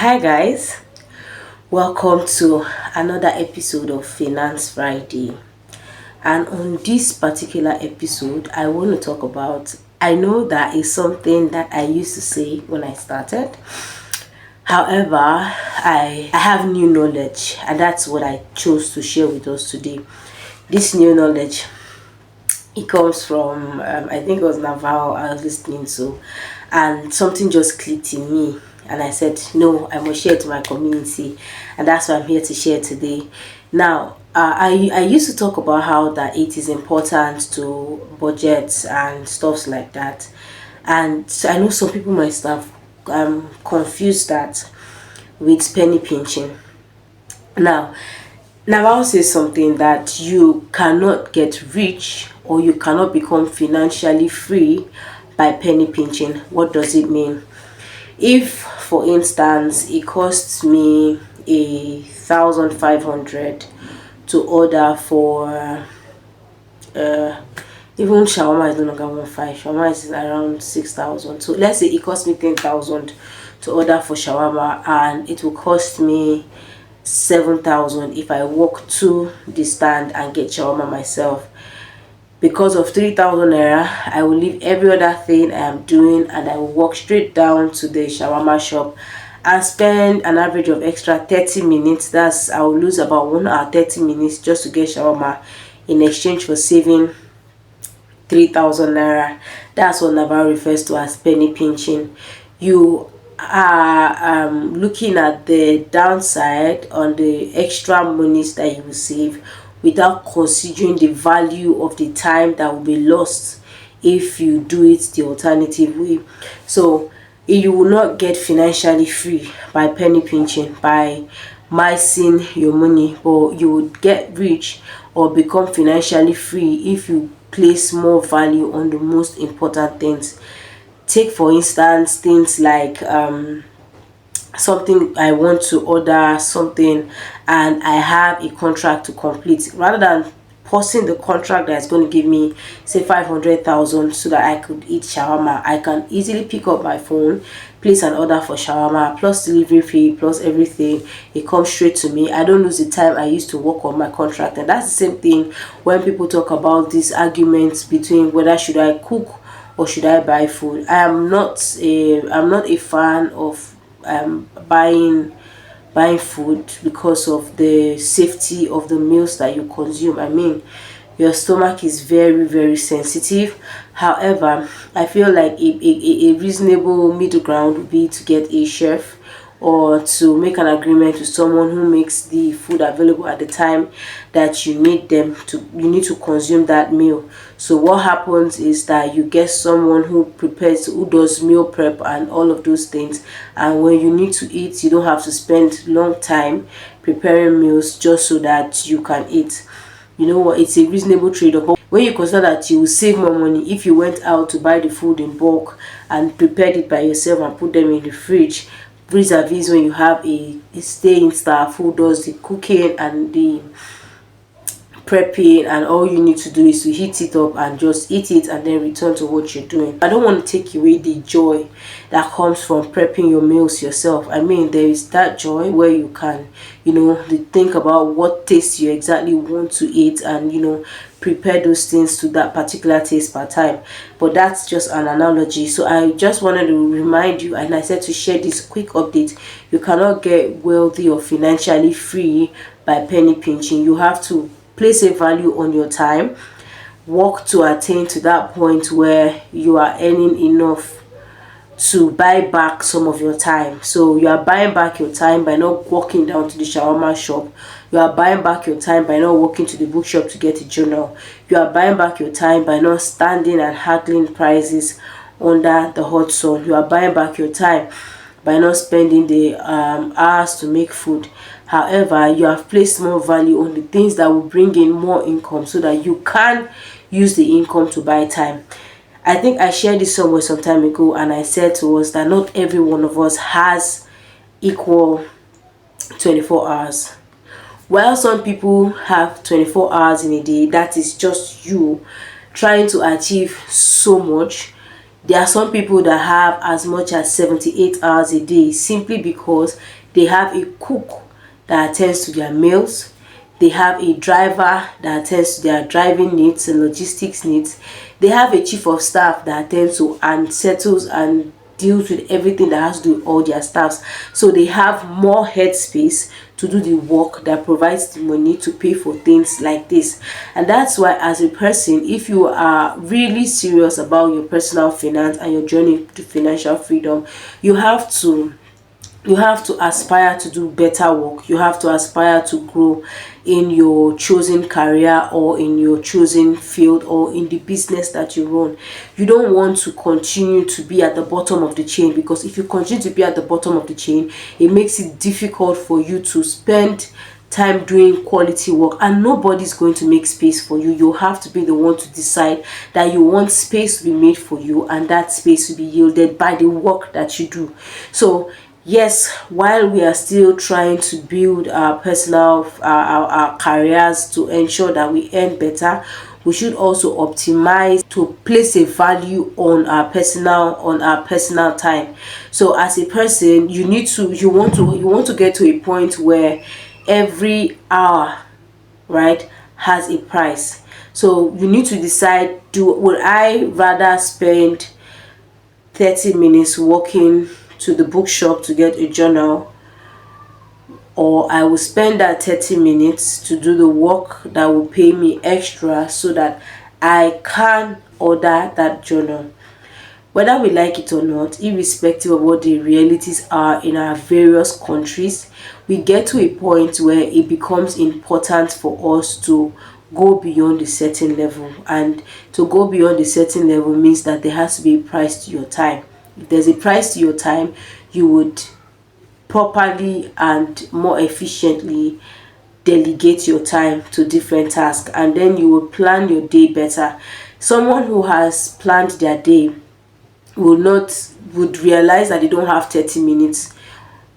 Hi guys, welcome to another episode of Finance Friday. And on this particular episode, I want to talk about, I know that is something that I used to say when I started. However, I have new knowledge, and that's what I chose to share with us today. This new knowledge, it comes from, I think it was Naval I was listening to, and something just clicked in me. And I said, no, I must share it to my community, and that's why I'm here to share today. Now, I used to talk about how that it is important to budget and stuff like that, and so I know some people might have confused that with penny pinching. Now, Naval says something that you cannot get rich or you cannot become financially free by penny pinching. What does it mean? If, for instance, it costs me 1,500 to order for even shawarma is no longer 1,500. Shawarma is around 6,000. So let's say it costs me 10,000 to order for shawarma, and it will cost me 7,000 if I walk to the stand and get shawarma myself. Because of 3,000 naira, I will leave every other thing I am doing and I will walk straight down to the shawarma shop and spend an average of extra 30 minutes. That's, I will lose about 1 hour 30 minutes just to get shawarma in exchange for saving 3,000 naira. That's what Navarre refers to as penny pinching. You are looking at the downside on the extra monies that you will save without considering the value of the time that will be lost if you do it the alternative way. So you will not get financially free by penny pinching, by missing your money, but you would get rich or become financially free if you place more value on the most important things. Take for instance things like something I want to order something and I have a contract to complete. Rather than pausing the contract that's going to give me say 500,000 so that I could eat shawarma, I can easily pick up my phone, place an order for shawarma plus delivery fee plus everything. It comes straight to me. I don't lose the time I used to work on my contract. And that's the same thing when people talk about these arguments between whether should I cook or should I buy food. I'm not a fan of buying food because of the safety of the meals that you consume. I mean, your stomach is very sensitive. However, I feel like a reasonable middle ground would be to get a chef or to make an agreement with someone who makes the food available at the time that you need to consume that meal. So what happens is that you get someone who does meal prep and all of those things, and when you need to eat, you don't have to spend long time preparing meals just so that you can eat. You know what, it's a reasonable trade-off. When you consider that you will save more money if you went out to buy the food in bulk and prepared it by yourself and put them in the fridge, vis-a-vis when you have a staying staff who does the cooking and the prepping, and all you need to do is to heat it up and just eat it and then return to what you're doing. I don't want to take away the joy that comes from prepping your meals yourself. I mean, there is that joy where you can, think about what taste you exactly want to eat and, prepare those things to that particular taste per time. But that's just an analogy. So I just wanted to remind you, and I said to share this quick update. You cannot get wealthy or financially free by penny pinching. You have to place a value on your time, work to attain to that point where you are earning enough to buy back some of your time. So you are buying back your time by not walking down to the shawarma shop. You are buying back your time by not walking to the bookshop to get a journal. You are buying back your time by not standing and haggling prices under the hot sun. You are buying back your time by not spending the hours to make food. However, you have placed more value on the things that will bring in more income so that you can use the income to buy time. I think I shared this somewhere some time ago, and I said to us that not every one of us has equal 24 hours. While some people have 24 hours in a day, that is just you trying to achieve so much. There are some people that have as much as 78 hours a day simply because they have a cook that attends to their meals, they have a driver that attends to their driving needs and logistics needs, they have a chief of staff that attends to and settles and deals with everything that has to do with all their staffs. So they have more headspace to do the work that provides the money to pay for things like this. And that's why, as a person, if you are really serious about your personal finance and your journey to financial freedom, you have to aspire to do better work. You have to aspire to grow in your chosen career or in your chosen field or in the business that you run. You don't want to continue to be at the bottom of the chain, because if you continue to be at the bottom of the chain, it makes it difficult for you to spend time doing quality work, and nobody's going to make space for you. You have to be the one to decide that you want space to be made for you, and that space to be yielded by the work that you do. So yes, while we are still trying to build our personal our careers to ensure that we earn better, we should also optimize to place a value on our personal time. So as a person, you want to get to a point where every hour, right, has a price. So you need to decide, would I rather spend 30 minutes walking to the bookshop to get a journal, or I will spend that 30 minutes to do the work that will pay me extra so that I can order that journal. Whether we like it or not, irrespective of what the realities are in our various countries, we get to a point where it becomes important for us to go beyond a certain level. And to go beyond a certain level means that there has to be a price to your time. If there's a price to your time, you would properly and more efficiently delegate your time to different tasks, and then you will plan your day better. Someone who has planned their day would realize that they don't have 30 minutes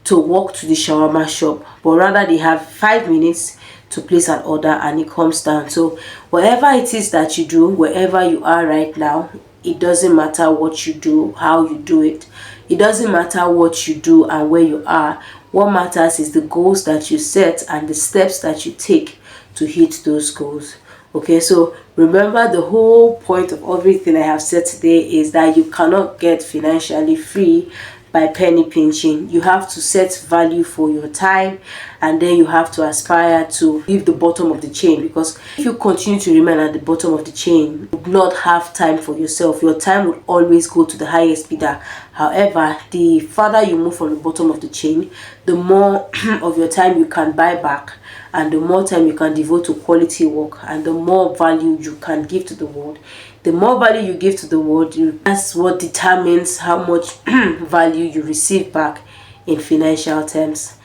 to walk to the shawarma shop, but rather they have 5 minutes to place an order, and it comes down. So whatever it is that you do, wherever you are right now, it doesn't matter what you do, how you do it. It doesn't matter what you do and where you are. What matters is the goals that you set and the steps that you take to hit those goals. Okay, so remember, the whole point of everything I have said today is that you cannot get financially free by penny pinching. You have to set value for your time, and then you have to aspire to leave the bottom of the chain, because if you continue to remain at the bottom of the chain, you will not have time for yourself. Your time will always go to the highest bidder. However, the further you move from the bottom of the chain, the more of your time you can buy back, and the more time you can devote to quality work, and the more value you can give to the world. The more value you give to the world, that's what determines how much value you receive back in financial terms.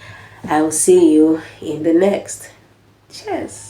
I will see you in the next. Cheers.